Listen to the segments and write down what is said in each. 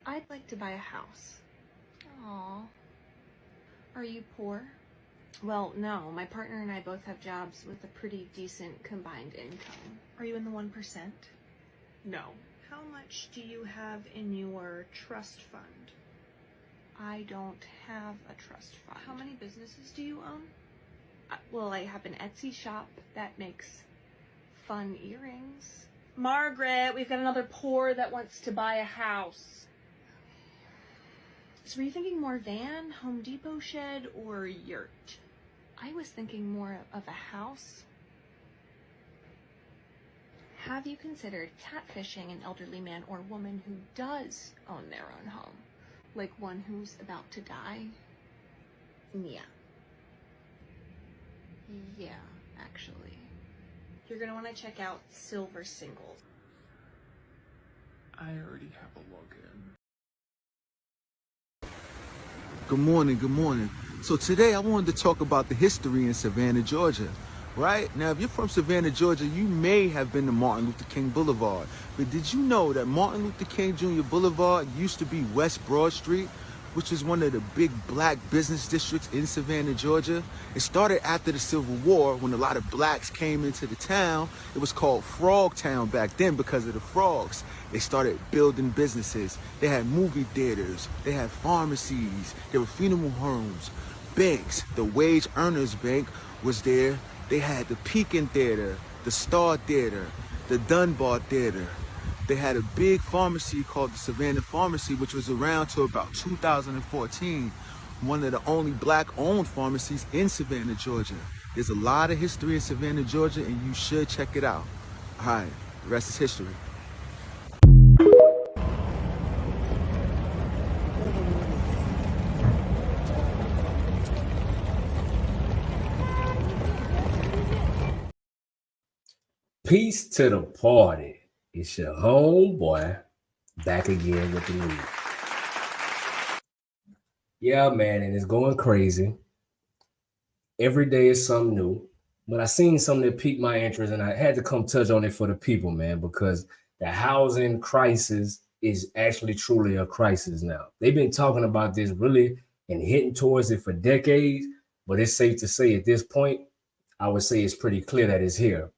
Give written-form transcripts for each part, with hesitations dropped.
I'd like to buy a house. Aw. Are you poor? Well, no. My partner and I both have jobs with a pretty decent combined income. Are you in the 1%? No. How much do you have in your trust fund? I don't have a trust fund. How many businesses do you own? Well, I have an Etsy shop that makes fun earrings. Margaret, we've got another poor that wants to buy a house. So were you thinking more van, Home Depot shed, or yurt? I was thinking more of a house. Have you considered catfishing an elderly man or woman who does own their own home? Like one who's about to die? Yeah. Yeah, actually. You're gonna want to check out Silver Singles. I already have a login. Good morning, good morning. So today I wanted to talk about the history in Savannah, Georgia. Right? Now, if you're from Savannah, Georgia, you may have been to Martin Luther King Boulevard. But did you know that Martin Luther King Jr. Boulevard used to be West Broad Street, which is one of the big black business districts in Savannah, Georgia? It started after the Civil War when a lot of blacks came into the town. It was called Frog Town back then because of the frogs. They started building businesses. They had movie theaters. They had pharmacies. There were funeral homes, banks. The Wage Earners Bank was there. They had the Pekin Theater, the Star Theater, the Dunbar Theater. They had a big pharmacy called the Savannah Pharmacy, which was around till about 2014. One of the only black-owned pharmacies in Savannah, Georgia. There's a lot of history in Savannah, Georgia, and you should check it out. All right, the rest is history. Peace to the party. It's your homeboy back again with the news. Yeah, man, and it's going crazy. Every day is something new. But I seen something that piqued my interest, and I had to come touch on it for the people, man, because the housing crisis is actually truly a crisis now. They've been talking about this really and hitting towards it for decades, but it's safe to say at this point, I would say it's pretty clear that it's here.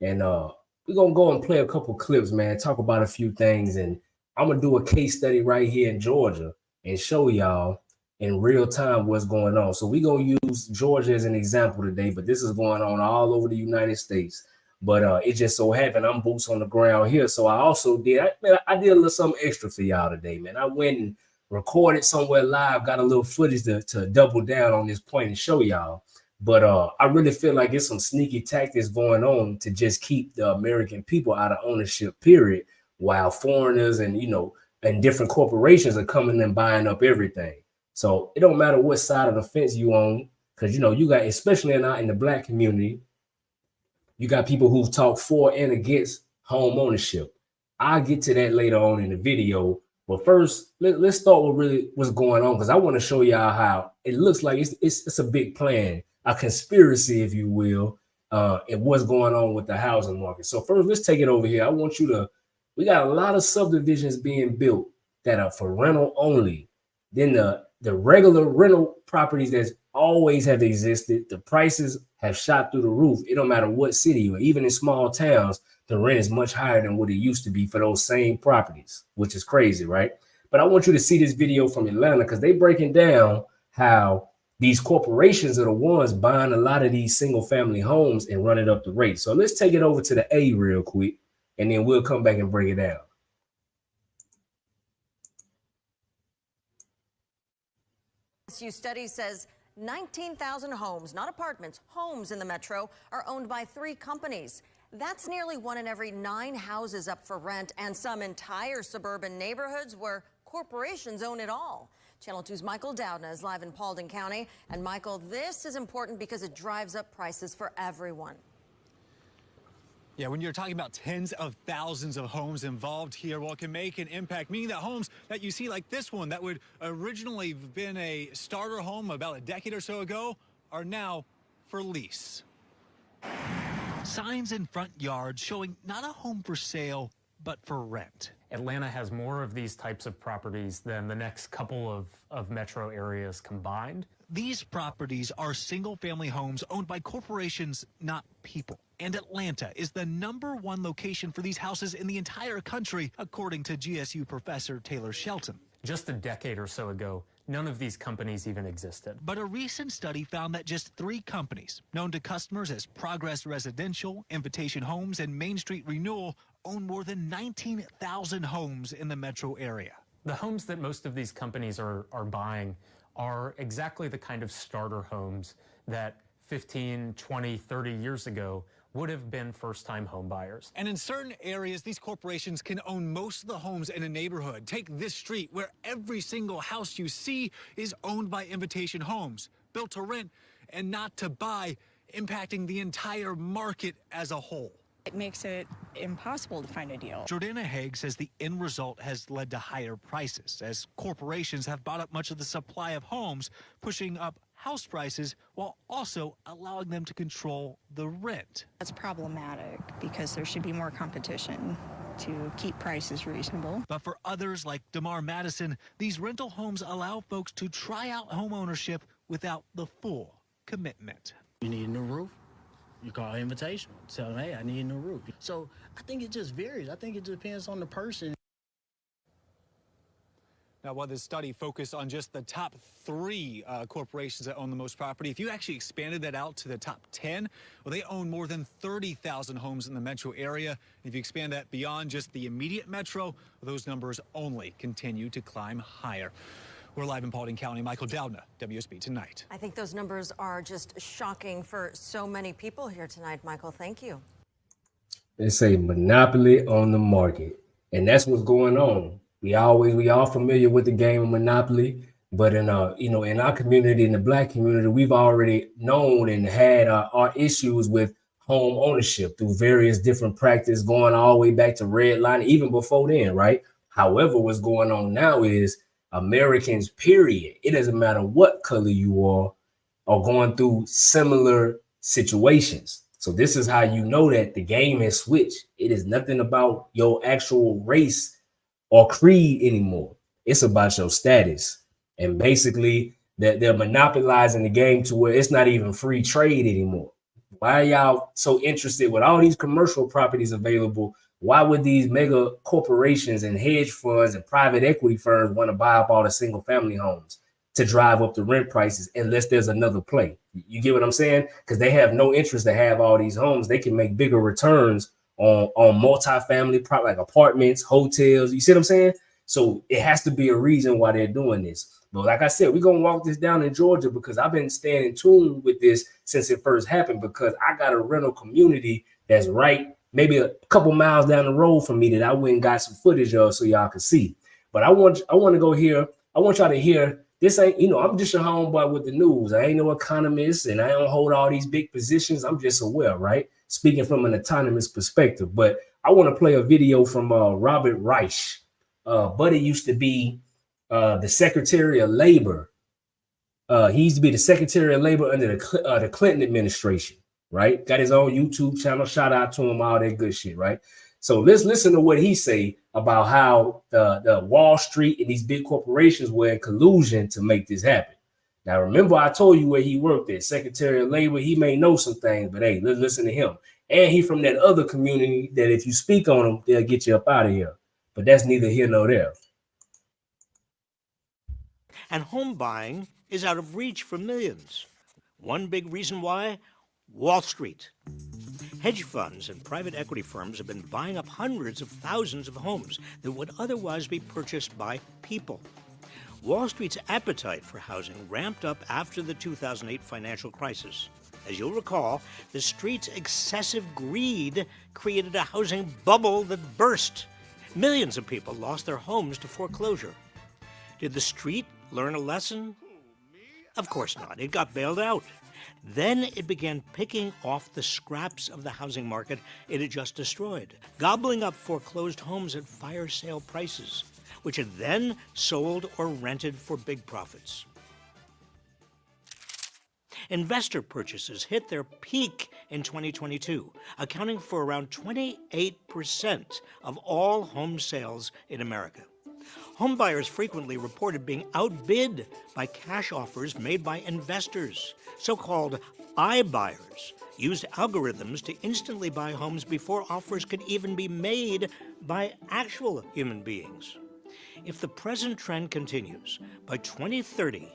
And we're going to go and play a couple clips, man, talk about a few things. And I'm going to do a case study right here in Georgia and show y'all in real time what's going on. So we're going to use Georgia as an example today, but this is going on all over the United States. But it just so happened I'm boots on the ground here. So I also did, I did a little something extra for y'all today, man. I went and recorded somewhere live, got a little footage to double down on this point and show y'all. But I really feel like it's some sneaky tactics going on to just keep the American people out of ownership, period, while foreigners and, and different corporations are coming and buying up everything. So it don't matter what side of the fence you own, because, you got, especially in the black community, you got people who talk for and against home ownership. I'll get to that later on in the video. But first, let's start with really what's going on, because I want to show y'all how it looks like it's a big plan, a conspiracy, if you will, and what's going on with the housing market. So first, let's take it over here. I want you to, we got a lot of subdivisions being built that are for rental only. Then the regular rental properties that always have existed, the prices have shot through the roof. It don't matter what city or even in small towns, the rent is much higher than what it used to be for those same properties, which is crazy, right? But I want you to see this video from Atlanta because they breaking down how these corporations are the ones buying a lot of these single family homes and running up the rate. So let's take it over to the A real quick, and then we'll come back and break it down. This new study says 19,000 homes, not apartments, homes in the metro are owned by 3 companies. That's nearly 1 in every 9 houses up for rent, and some entire suburban neighborhoods where corporations own it all. Channel 2's Michael Dowdna is live in Paulding County. And Michael, this is important because it drives up prices for everyone. Yeah, when you're talking about tens of thousands of homes involved here, well, it can make an impact, meaning that homes that you see like this one that would originally have been a starter home about a decade or so ago are now for lease. signs in front yards showing not a home for sale, but for rent. Atlanta has more of these types of properties than the next couple of metro areas combined. These properties are single-family homes owned by corporations, not people. And Atlanta is the #1 location for these houses in the entire country, according to GSU professor Taylor Shelton. Just a decade or so ago, none of these companies even existed. But a recent study found that just 3 companies, known to customers as Progress Residential, Invitation Homes, and Main Street Renewal, own more than 19,000 homes in the metro area. The homes that most of these companies are buying are exactly the kind of starter homes that 15, 20, 30 years ago would have been first-time home buyers. And in certain areas, these corporations can own most of the homes in a neighborhood. Take this street, where every single house you see is owned by Invitation Homes, built to rent and not to buy, impacting the entire market as a whole. It makes it impossible to find a deal. Jordana Haig says the end result has led to higher prices, as corporations have bought up much of the supply of homes, pushing up house prices while also allowing them to control the rent. That's problematic because there should be more competition to keep prices reasonable. But for others like DeMar Madison, these rental homes allow folks to try out homeownership without the full commitment. You need a new roof? You call Invitation. Tell them, hey, I need a new roof. So I think it just varies. I think it depends on the person. Now, while this study focused on just the top 3 corporations that own the most property, if you actually expanded that out to the top 10, well, they own more than 30,000 homes in the metro area. If you expand that beyond just the immediate metro, well, those numbers only continue to climb higher. We're live in Paulding County. Michael Dowdna, WSB Tonight. I think those numbers are just shocking for so many people here tonight, Michael. Thank you. It's a monopoly on the market, and that's what's going on. We all familiar with the game of Monopoly, but in in our community, in the Black community, we've already known and had our issues with home ownership through various different practices going all the way back to redlining, even before then, right? However, what's going on now is Americans, period, it doesn't matter what color you are going through similar situations. So this is how you know that the game has switched. It is nothing about your actual race or creed anymore. It's about your status. And basically they're monopolizing the game to where it's not even free trade anymore. Why are y'all so interested with all these commercial properties available? Why would these mega corporations and hedge funds and private equity firms want to buy up all the single family homes to drive up the rent prices unless there's another play? You get what I'm saying? Because they have no interest to have all these homes. They can make bigger returns on multifamily, like apartments, hotels. You see what I'm saying? So it has to be a reason why they're doing this. But like I said, we're going to walk this down in Georgia because I've been staying in tune with this since it first happened, because I got a rental community that's right maybe a couple miles down the road from me that I went and got some footage of so y'all can see. But I want to go here. I want y'all to hear this. Ain't, I'm just a homeboy with the news. I ain't no economist and I don't hold all these big positions. I'm just aware, right? Speaking from an autonomous perspective. But I want to play a video from Robert Reich. Buddy used to be the Secretary of Labor. He used to be the Secretary of Labor under the Clinton administration, right? Got his own YouTube channel. Shout out to him, all that good shit, right? So let's listen to what he say about how the Wall Street and these big corporations were in collusion to make this happen. Now, remember, I told you where he worked at, Secretary of Labor. He may know some things, but hey, let's listen to him. And he from that other community that if you speak on him, they'll get you up out of here. But that's neither here nor there. And home buying is out of reach for millions. One big reason why? Wall Street. Hedge funds and private equity firms have been buying up hundreds of thousands of homes that would otherwise be purchased by people. Wall Street's appetite for housing ramped up after the 2008 financial crisis. As you'll recall, the street's excessive greed created a housing bubble that burst. Millions of people lost their homes to foreclosure. Did the street learn a lesson? Of course not. It got bailed out. Then it began picking off the scraps of the housing market it had just destroyed, gobbling up foreclosed homes at fire sale prices, which it then sold or rented for big profits. Investor purchases hit their peak in 2022, accounting for around 28% of all home sales in America. Home buyers frequently reported being outbid by cash offers made by investors. So-called iBuyers used algorithms to instantly buy homes before offers could even be made by actual human beings. If the present trend continues, by 2030,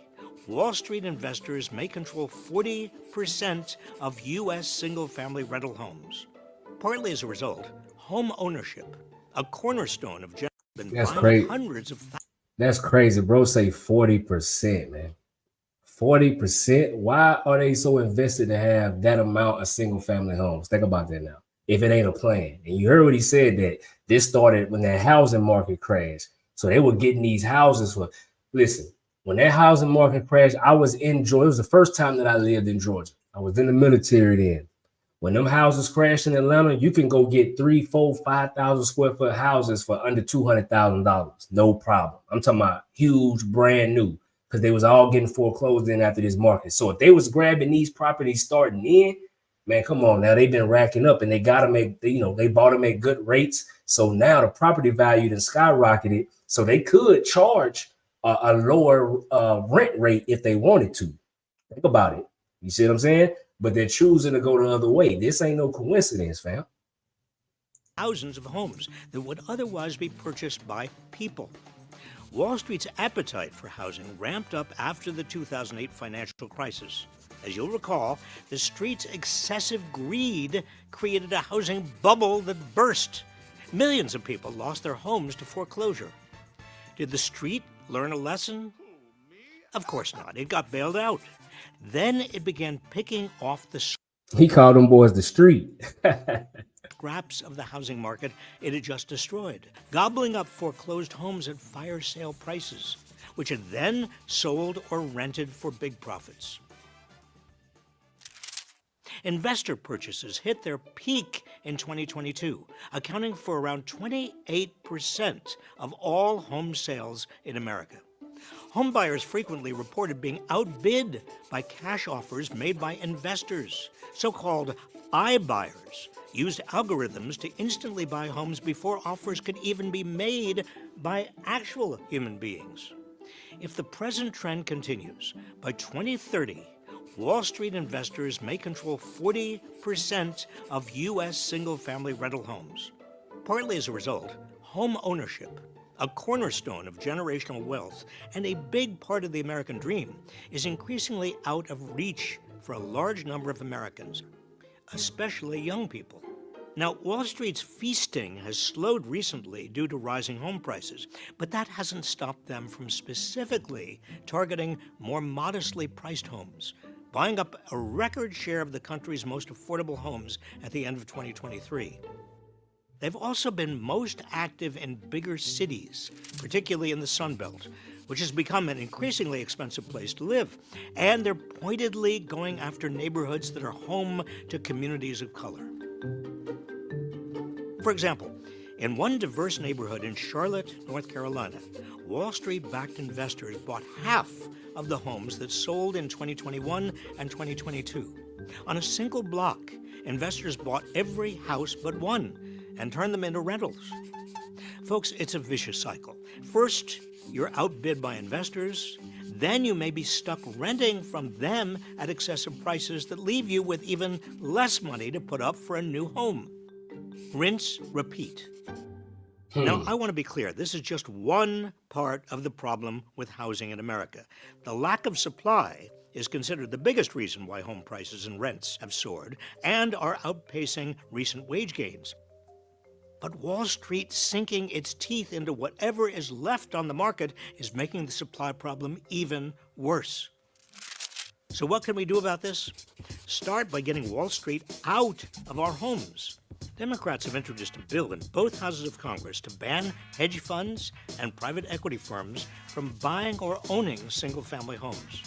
Wall Street investors may control 40% of U.S. single-family rental homes. Partly as a result, home ownership, a cornerstone of That's crazy. hundreds of thousands. That's crazy, bro. Say 40%, man. 40%? Why are they so invested to have that amount of single-family homes? Think about that now. If it ain't a plan. And you heard what he said, that this started when that housing market crashed. So they were getting these houses for, listen, when that housing market crashed, I was in Georgia. It was the first time that I lived in Georgia. I was in the military then. When them houses crashed in Atlanta, you can go get 3, 4, 5,000 square foot houses for under $200,000. No problem. I'm talking about huge, brand new, because they was all getting foreclosed in after this market. So if they was grabbing these properties starting in, man, come on now. They've been racking up and they got to make, they bought them at good rates. So now the property value then skyrocketed. So they could charge a lower rent rate if they wanted to. Think about it. You see what I'm saying? But they're choosing to go the other way. This ain't no coincidence, fam. Thousands of homes that would otherwise be purchased by people. Wall Street's appetite for housing ramped up after the 2008 financial crisis. As you'll recall, the street's excessive greed created a housing bubble that burst. Millions of people lost their homes to foreclosure. Did the street learn a lesson? Of course not. It got bailed out. Then it began picking off the He called them boys the street. scraps of the housing market it had just destroyed, gobbling up foreclosed homes at fire sale prices, which it then sold or rented for big profits. Investor purchases hit their peak in 2022, accounting for around 28% of all home sales in America. Home buyers frequently reported being outbid by cash offers made by investors. So-called iBuyers used algorithms to instantly buy homes before offers could even be made by actual human beings. If the present trend continues, by 2030, Wall Street investors may control 40% of U.S. single-family rental homes. Partly as a result, home ownership, a cornerstone of generational wealth and a big part of the American dream, is increasingly out of reach for a large number of Americans, especially young people. Now, Wall Street's feasting has slowed recently due to rising home prices, but that hasn't stopped them from specifically targeting more modestly priced homes, buying up a record share of the country's most affordable homes at the end of 2023. They've also been most active in bigger cities, particularly in the Sun Belt, which has become an increasingly expensive place to live. And they're pointedly going after neighborhoods that are home to communities of color. For example, in one diverse neighborhood in Charlotte, North Carolina, Wall Street-backed investors bought half of the homes that sold in 2021 and 2022. On a single block, investors bought every house but one and turned them into rentals. Folks, it's a vicious cycle. First, you're outbid by investors. Then you may be stuck renting from them at excessive prices that leave you with even less money to put up for a new home. Rinse, repeat. Now, I want to be clear. This is just one part of the problem with housing in America. The lack of supply is considered the biggest reason why home prices and rents have soared and are outpacing recent wage gains. But Wall Street sinking its teeth into whatever is left on the market is making the supply problem even worse. So what can we do about this? Start by getting Wall Street out of our homes. Democrats have introduced a bill in both houses of Congress to ban hedge funds and private equity firms from buying or owning single-family homes.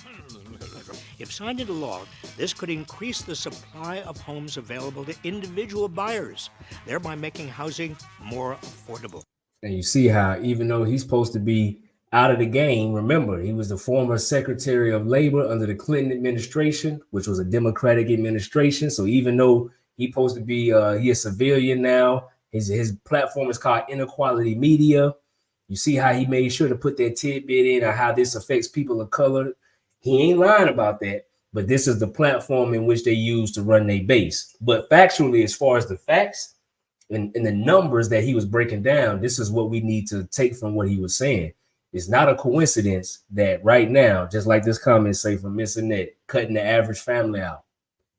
If signed into law, this could increase the supply of homes available to individual buyers, thereby making housing more affordable. And you see how, even though he's supposed to be out of the game. Remember, he was the former Secretary of Labor under the Clinton administration, which was a Democratic administration. So even though he's supposed to be he a civilian now, his platform is called Inequality Media. You see how he made sure to put that tidbit in on how this affects people of color. He ain't lying about that, but this is the platform in which they use to run their base. But factually, as far as the facts and the numbers that he was breaking down, this is what we need to take from what he was saying. It's not a coincidence that right now, just like this comment say from Miss Annette, cutting the average family out.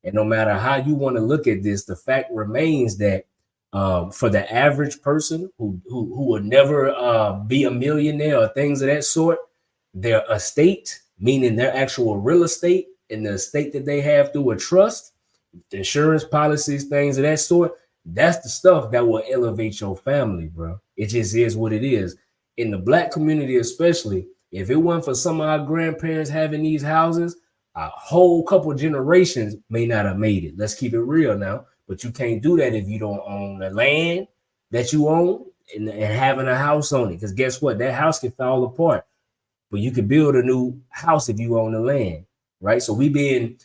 And no matter how you want to look at this, the fact remains that for the average person who would never be a millionaire or things of that sort, their estate, meaning their actual real estate and the estate that they have through a trust, insurance policies, things of that sort, that's the stuff that will elevate your family, bro. It just is what it is. In the Black community especially, if it wasn't for some of our grandparents having these houses, a whole couple generations may not have made it. Let's keep it real now. But you can't do that if you don't own the land that you own and having a house on it. Because guess what? That house can fall apart. But you can build a new house if you own the land, right? So we've been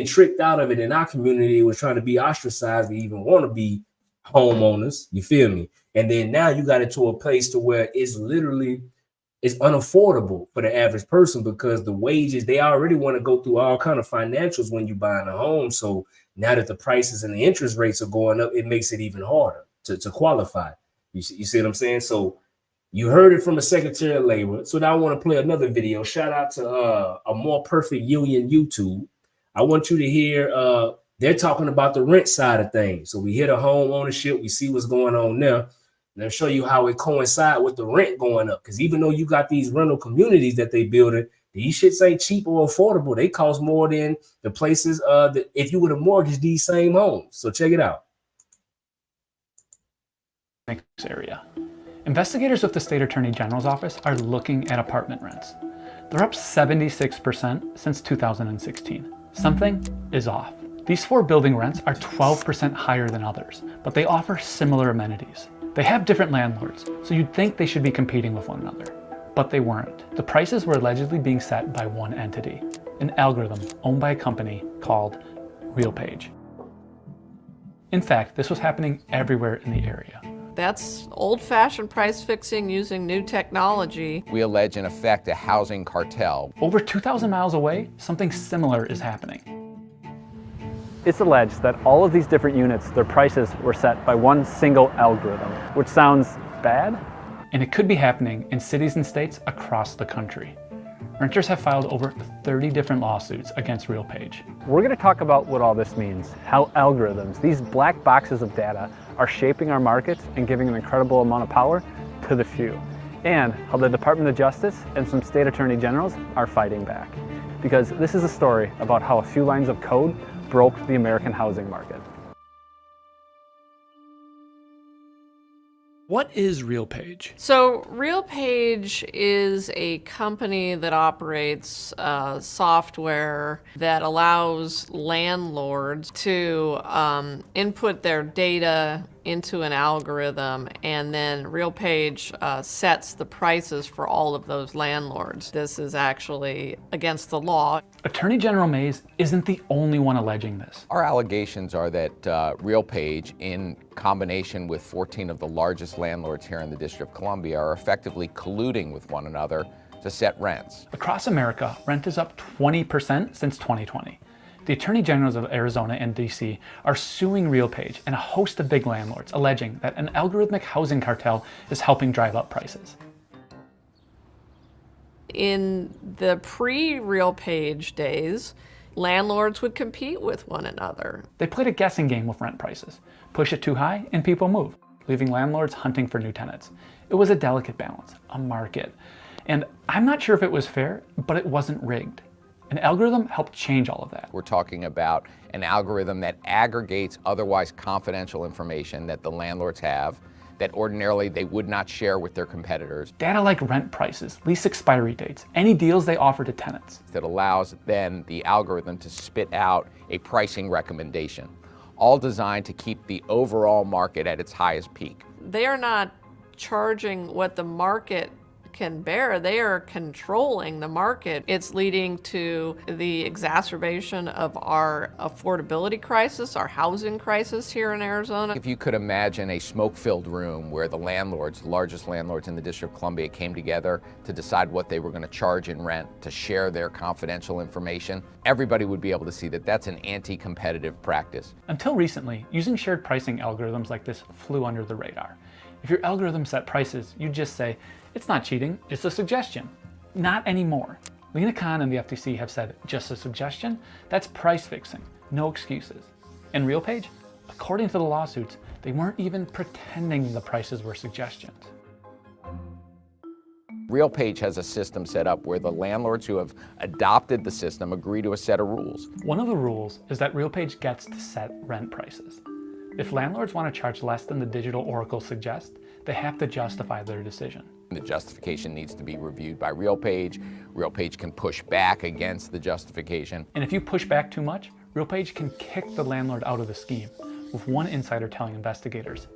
tricked out of it in our community. We're trying to be ostracized. We even want to be homeowners. You feel me? And then now you got it to a place to where it's unaffordable for the average person because the wages, they already want to go through all kind of financials when you're buying a home. So now that the prices and the interest rates are going up, it makes it even harder to qualify. You see what I'm saying? So you heard it from the Secretary of Labor. So now I want to play another video. Shout out to A More Perfect Union YouTube. I want you to hear, they're talking about the rent side of things. So we hear the home ownership. We see what's going on there. And I'll show you how it coincides with the rent going up. Because even though you got these rental communities that they building, these shits ain't cheap or affordable. They cost more than the places that if you would have mortgaged these same homes. So check it out. Area. Investigators with the State Attorney General's office are looking at apartment rents. They're up 76% since 2016. Something is off. These 4 building rents are 12% higher than others, but they offer similar amenities. They have different landlords, so you'd think they should be competing with one another. But they weren't. The prices were allegedly being set by one entity, an algorithm owned by a company called RealPage. In fact, this was happening everywhere in the area. That's old-fashioned price fixing using new technology. We allege, in effect, a housing cartel. Over 2,000 miles away, something similar is happening. It's alleged that all of these different units, their prices were set by one single algorithm, which sounds bad. And it could be happening in cities and states across the country. Renters have filed over 30 different lawsuits against RealPage. We're going to talk about what all this means, how algorithms, these black boxes of data, are shaping our markets and giving an incredible amount of power to the few, and how the Department of Justice and some state attorney generals are fighting back. Because this is a story about how a few lines of code broke the American housing market. What is RealPage? So RealPage is a company that operates software that allows landlords to input their data into an algorithm, and then RealPage sets the prices for all of those landlords. This is actually against the law. Attorney General Mays isn't the only one alleging this. Our allegations are that RealPage, in combination with 14 of the largest landlords here in the District of Columbia, are effectively colluding with one another to set rents. Across America, rent is up 20% since 2020. The Attorney Generals of Arizona and DC are suing RealPage and a host of big landlords, alleging that an algorithmic housing cartel is helping drive up prices. In the pre-RealPage days, landlords would compete with one another. They played a guessing game with rent prices. Push it too high and people move, leaving landlords hunting for new tenants. It was a delicate balance, a market. And I'm not sure if it was fair, but it wasn't rigged. An algorithm helped change all of that. We're talking about an algorithm that aggregates otherwise confidential information that the landlords have that ordinarily they would not share with their competitors. Data like rent prices, lease expiry dates, any deals they offer to tenants. That allows then the algorithm to spit out a pricing recommendation, all designed to keep the overall market at its highest peak. They are not charging what the market can bear. They are controlling the market. It's leading to the exacerbation of our affordability crisis, our housing crisis here in Arizona. If you could imagine a smoke-filled room where the landlords, the largest landlords in the District of Columbia, came together to decide what they were going to charge in rent, to share their confidential information, everybody would be able to see that that's an anti-competitive practice. Until recently, using shared pricing algorithms like this flew under the radar. If your algorithm set prices, you'd just say, it's not cheating, it's a suggestion. Not anymore. Lena Khan and the FTC have said, just a suggestion? That's price fixing, no excuses. In RealPage, according to the lawsuits, they weren't even pretending the prices were suggestions. RealPage has a system set up where the landlords who have adopted the system agree to a set of rules. One of the rules is that RealPage gets to set rent prices. If landlords want to charge less than the digital oracle suggests, they have to justify their decision. The justification needs to be reviewed by RealPage. RealPage can push back against the justification. And if you push back too much, RealPage can kick the landlord out of the scheme, with one insider telling investigators,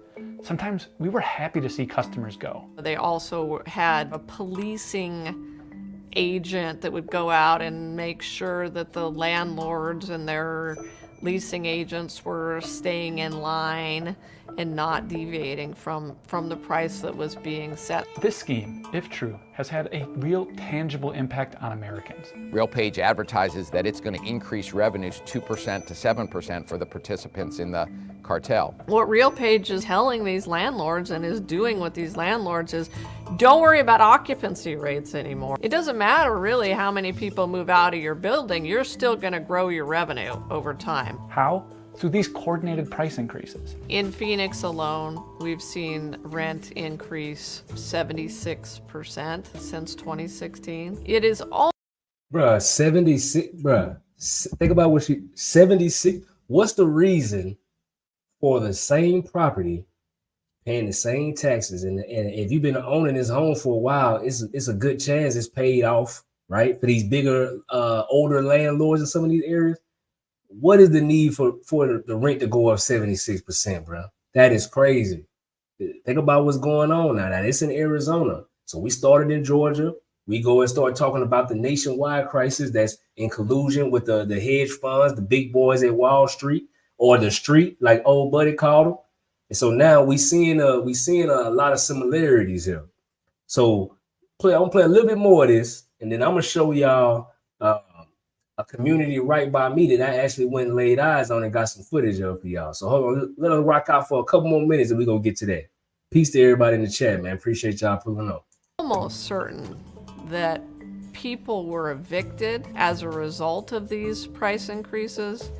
sometimes we were happy to see customers go. They also had a policing agent that would go out and make sure that the landlords and their leasing agents were staying in line and not deviating from the price that was being set. This scheme, if true, has had a real tangible impact on Americans. RealPage advertises that it's going to increase revenues 2% to 7% for the participants in the cartel. What RealPage is telling these landlords and is doing with these landlords is, don't worry about occupancy rates anymore. It doesn't matter really how many people move out of your building, you're still going to grow your revenue over time. How? Through these coordinated price increases. In Phoenix alone, we've seen rent increase 76% since 2016. It is all. Bruh, 76, bruh. Think about what 76. What's the reason for the same property paying the same taxes? And if you've been owning this home for a while, it's a good chance it's paid off, right? For these bigger, older landlords in some of these areas. What is the need for the rent to go up 76%, bro? That is crazy. Think about what's going on now. It's in Arizona. So we started in Georgia. We go and start talking about the nationwide crisis that's in collusion with the hedge funds, the big boys at Wall Street, or the street, like old buddy called them. And so now we seeing a lot of similarities here. So I'm gonna play a little bit more of this, and then I'm gonna show y'all a community right by me that I actually went and laid eyes on and got some footage of for y'all. So hold on, let us rock out for a couple more minutes and we're gonna get to that. Peace to everybody in the chat, man. Appreciate y'all pulling up. Almost certain that people were evicted as a result of these price increases,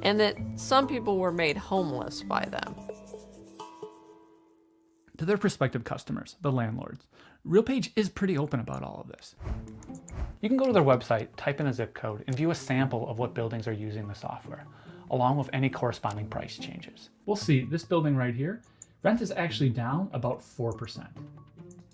and that some people were made homeless by them. To their prospective customers, the landlords, RealPage is pretty open about all of this. You can go to their website, type in a zip code, and view a sample of what buildings are using the software, along with any corresponding price changes. We'll see, this building right here, rent is actually down about 4%.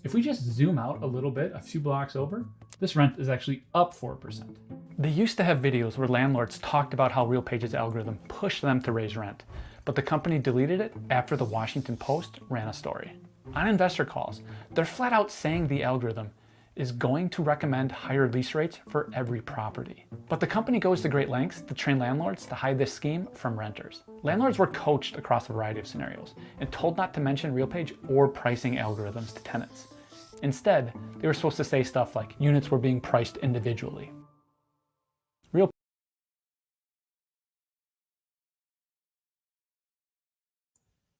If we just zoom out a little bit, a few blocks over, this rent is actually up 4%. They used to have videos where landlords talked about how RealPage's algorithm pushed them to raise rent, but the company deleted it after the Washington Post ran a story. On investor calls, they're flat out saying the algorithm is going to recommend higher lease rates for every property. But the company goes to great lengths to train landlords to hide this scheme from renters. Landlords were coached across a variety of scenarios and told not to mention RealPage or pricing algorithms to tenants. Instead, they were supposed to say stuff like units were being priced individually.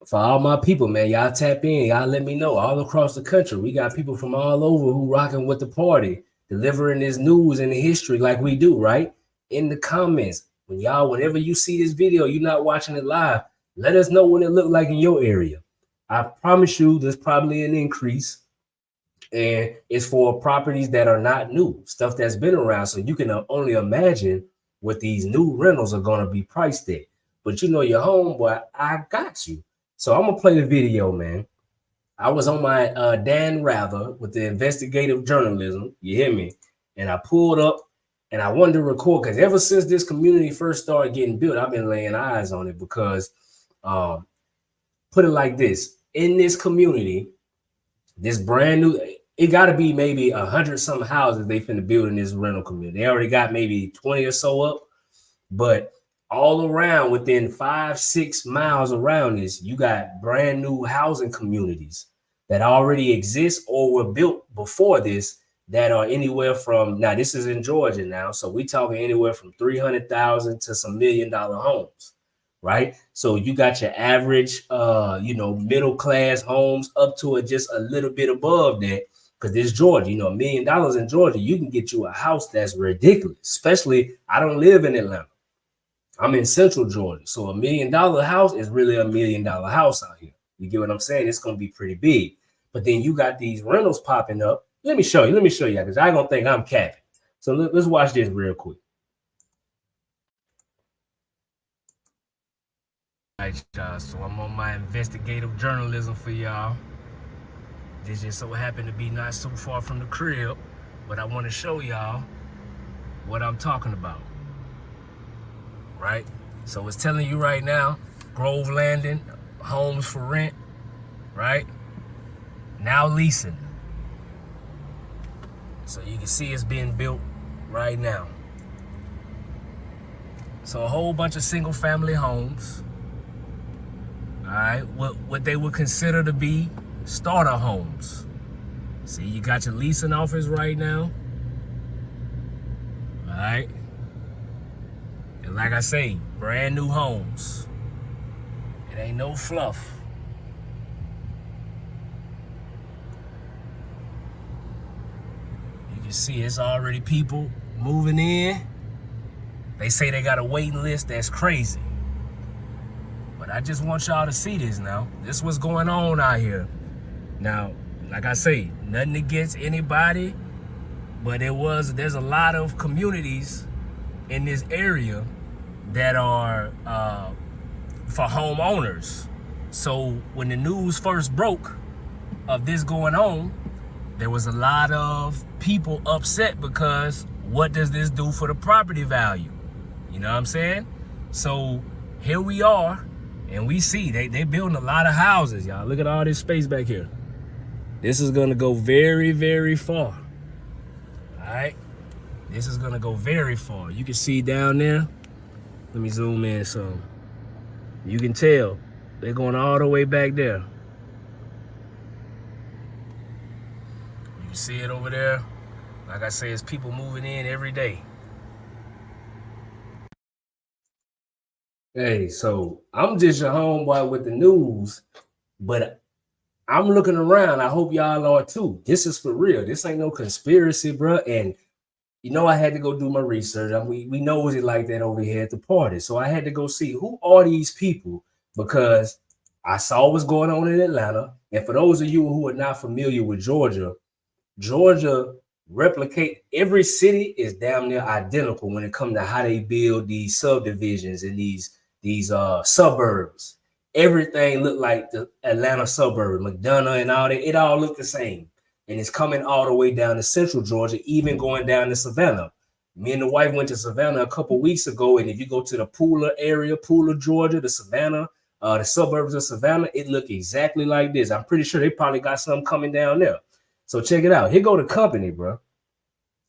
For all my people, man, y'all tap in. Y'all let me know. All across the country, we got people from all over who rocking with the party, delivering this news and the history like we do, right? In the comments, whenever you see this video, you're not watching it live, let us know what it looked like in your area. I promise you there's probably an increase, and it's for properties that are not new, stuff that's been around. So you can only imagine what these new rentals are going to be priced at. But you know your homeboy, I got you. So I'm gonna play the video, man. I was on my Dan Rather with the investigative journalism, you hear me? And I pulled up and I wanted to record, because ever since this community first started getting built, I've been laying eyes on it, because put it like this, in this community, this brand new, it got to be maybe 100 some houses they finna build in this rental community. They already got maybe 20 or so up, but all around within 5-6 miles around this, you got brand new housing communities that already exist or were built before this that are anywhere from, now this is in Georgia now, so we talking anywhere from 300,000 to some $1 million homes, right? So you got your average, middle class homes up to just a little bit above that. Because this Georgia, $1 million in Georgia, you can get you a house that's ridiculous. Especially, I don't live in Atlanta. I'm in Central Georgia. So $1 million house is really $1 million house out here. You get what I'm saying? It's going to be pretty big. But then you got these rentals popping up. Let me show you, because I don't think I'm capping. So let's watch this real quick. All right, y'all. So I'm on my investigative journalism for y'all. This just so happened to be not so far from the crib, but I want to show y'all what I'm talking about, right? So it's telling you right now, Grove Landing, homes for rent, right? Now leasing. So you can see it's being built right now. So a whole bunch of single family homes, all right? What they would consider to be starter homes. See, you got your leasing office right now. All right. And like I say, brand new homes. It ain't no fluff. You can see it's already people moving in. They say they got a waiting list that's crazy. But I just want y'all to see this now. This is what's going on out here. Now, like I say, nothing against anybody, but there's a lot of communities in this area that are for homeowners. So when the news first broke of this going on, there was a lot of people upset because what does this do for the property value? You know what I'm saying? So here we are, and we see they building a lot of houses, y'all. Look at all this space back here. This is gonna go very, very far. All right? This is gonna go very far. You can see down there. Let me zoom in some. You can tell they're going all the way back there. You can see it over there. Like I say, it's people moving in every day. Hey, so I'm just your homeboy with the news, but I'm looking around. I hope y'all are too. This is for real. This ain't no conspiracy, bro. And I had to go do my research. We know it like that over here at the party. So I had to go see who are these people, because I saw what's going on in Atlanta. And for those of you who are not familiar with Georgia replicate every city is damn near identical when it comes to how they build these subdivisions and these suburbs. Everything looked like the Atlanta suburb, McDonough and all that. It all looked the same. And it's coming all the way down to Central Georgia, even going down to Savannah. Me and the wife went to Savannah a couple weeks ago. And if you go to the Pooler area, Pooler, Georgia, the Savannah, the suburbs of Savannah, it looked exactly like this. I'm pretty sure they probably got something coming down there. So check it out. Here go the company, bro.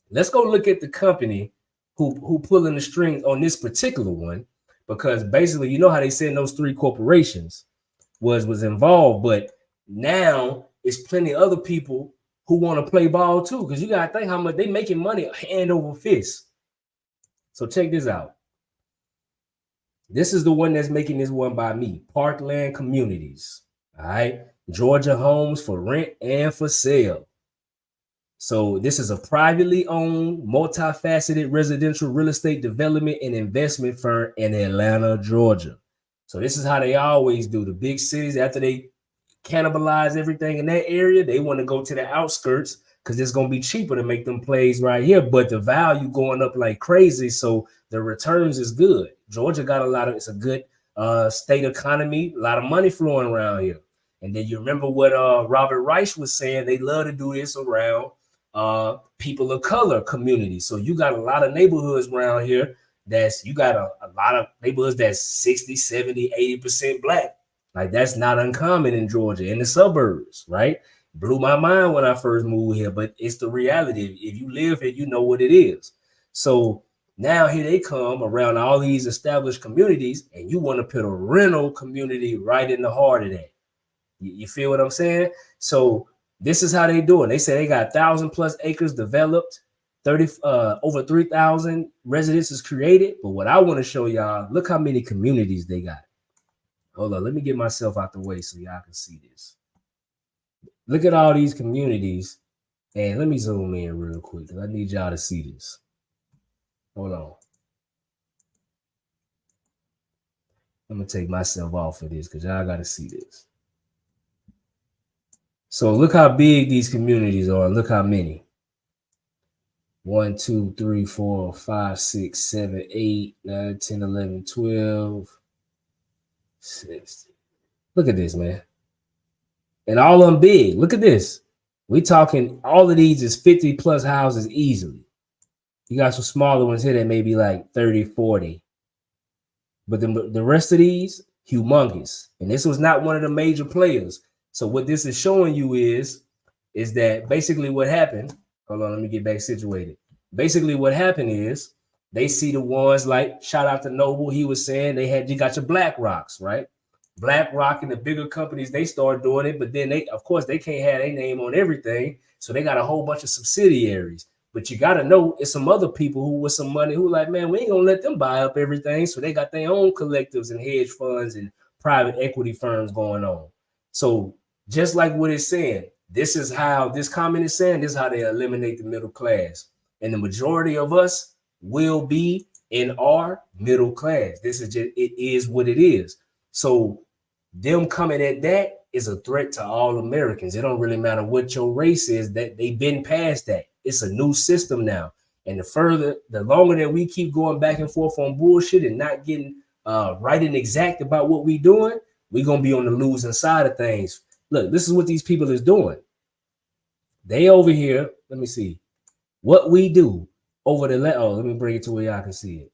Let's go look at the company who pulling the strings on this particular one. Because basically, you know how they said those 3 corporations was involved, but now it's plenty of other people who want to play ball too. Because you gotta think how much they making money hand over fist. So check this out. This is the one that's making this one by me, Parkland Communities. All right, Georgia homes for rent and for sale. So this is a privately owned, multifaceted residential real estate development and investment firm in Atlanta, Georgia. So this is how they always do. The big cities, after they cannibalize everything in that area, they want to go to the outskirts because it's going to be cheaper to make them plays right here. But the value going up like crazy, so the returns is good. Georgia got it's a good state economy, a lot of money flowing around here. And then you remember what Robert Reich was saying, they love to do this around people of color communities. So you got a lot of neighborhoods around here you got a lot of neighborhoods that's 60, 70, 80% black. Like that's not uncommon in Georgia, in the suburbs, right? Blew my mind when I first moved here, but it's the reality. If you live here, you know what it is. So now here they come around all these established communities, and you want to put a rental community right in the heart of that. You feel what I'm saying? So this is how they do it. They say they got 1,000+ acres developed, over 3,000 residences created. But what I want to show y'all, look how many communities they got. Hold on, let me get myself out the way so y'all can see this. Look at all these communities, and let me zoom in real quick because I need y'all to see this. Hold on. I'm gonna take myself off of this because y'all gotta see this. So look how big these communities are. Look how many. 1, 2, 3, 4, 5, 6, 7, 8, 9, 10, 11, 12, 16. Look at this, man. And all of them big. Look at this. We talking, all of these is 50+ houses easily. You got some smaller ones here that may be like 30, 40. But the rest of these, humongous. And this was not one of the major players. So what this is showing you is that basically what happened, hold on, let me get back situated. Basically what happened is they see the ones like, shout out to Noble, he was saying you got your Black Rocks, right? BlackRock and the bigger companies, they start doing it, but then of course, they can't have their name on everything. So they got a whole bunch of subsidiaries. But you got to know it's some other people who with some money who like, man, we ain't going to let them buy up everything. So they got their own collectives and hedge funds and private equity firms going on. So just like what it's saying, this is how this comment is saying, this is how they eliminate the middle class. And the majority of us will be in our middle class. This is just, it is what it is. So them coming at that is a threat to all Americans. It don't really matter what your race is, that they've been past that. It's a new system now. And the longer that we keep going back and forth on bullshit and not getting right and exact about what we doing, we're going to be on the losing side of things. Look, this is what these people is doing. They over here, let me see. What we do over the let me bring it to where y'all can see it.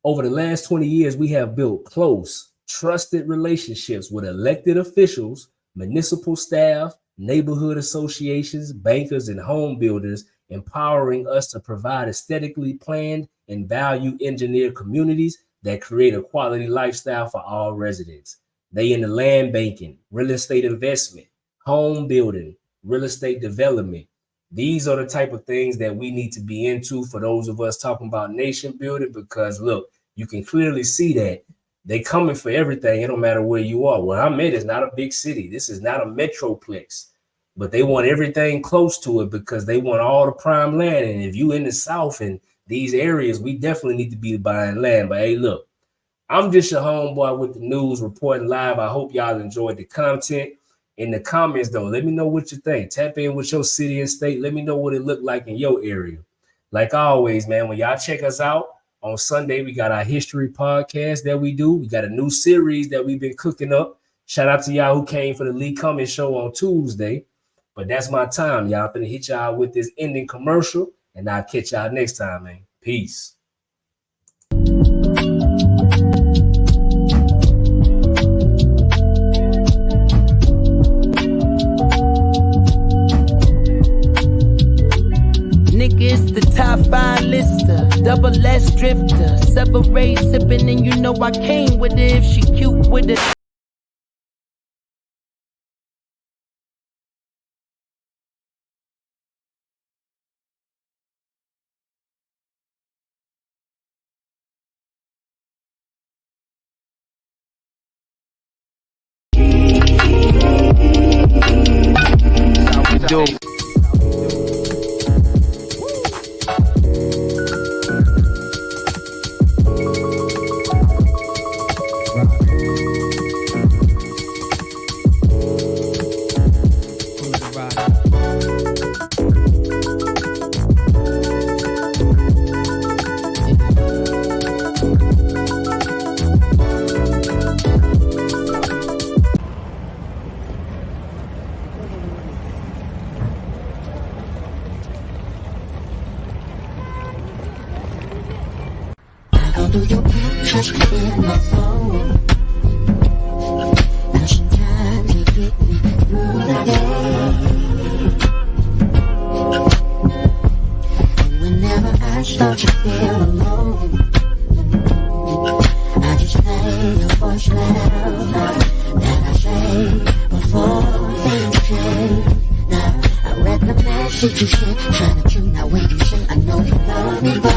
Over the last 20 years, we have built close, trusted relationships with elected officials, municipal staff, neighborhood associations, bankers, and home builders, empowering us to provide aesthetically planned and value engineered communities that create a quality lifestyle for all residents. They in the land banking, real estate investment, home building, real estate development. These are the type of things that we need to be into for those of us talking about nation building, because look, you can clearly see that they coming for everything. It don't matter where you are. Where I'm at is not a big city. This is not a metroplex, but they want everything close to it because they want all the prime land. And if you in the South and these areas, we definitely need to be buying land. But hey, look, I'm just your homeboy with the news reporting live. I hope y'all enjoyed the content. In the comments, though, let me know what you think. Tap in with your city and state. Let me know what it looked like in your area. Like always, man, when y'all check us out on Sunday, we got our history podcast that we do. We got a new series that we've been cooking up. Shout out to y'all who came for the Lee Cummings show on Tuesday. But that's my time, y'all. I'm gonna hit y'all with this ending commercial, and I'll catch y'all next time, man. Peace. Niggas, the top 5 lister, double S drifter, separate sipping, and you know I came with it if she cute with it. Dope. But you can't get me through. that I say before things change. Now, I read the message you sent, trying to tune out when you sing. I know you love me, but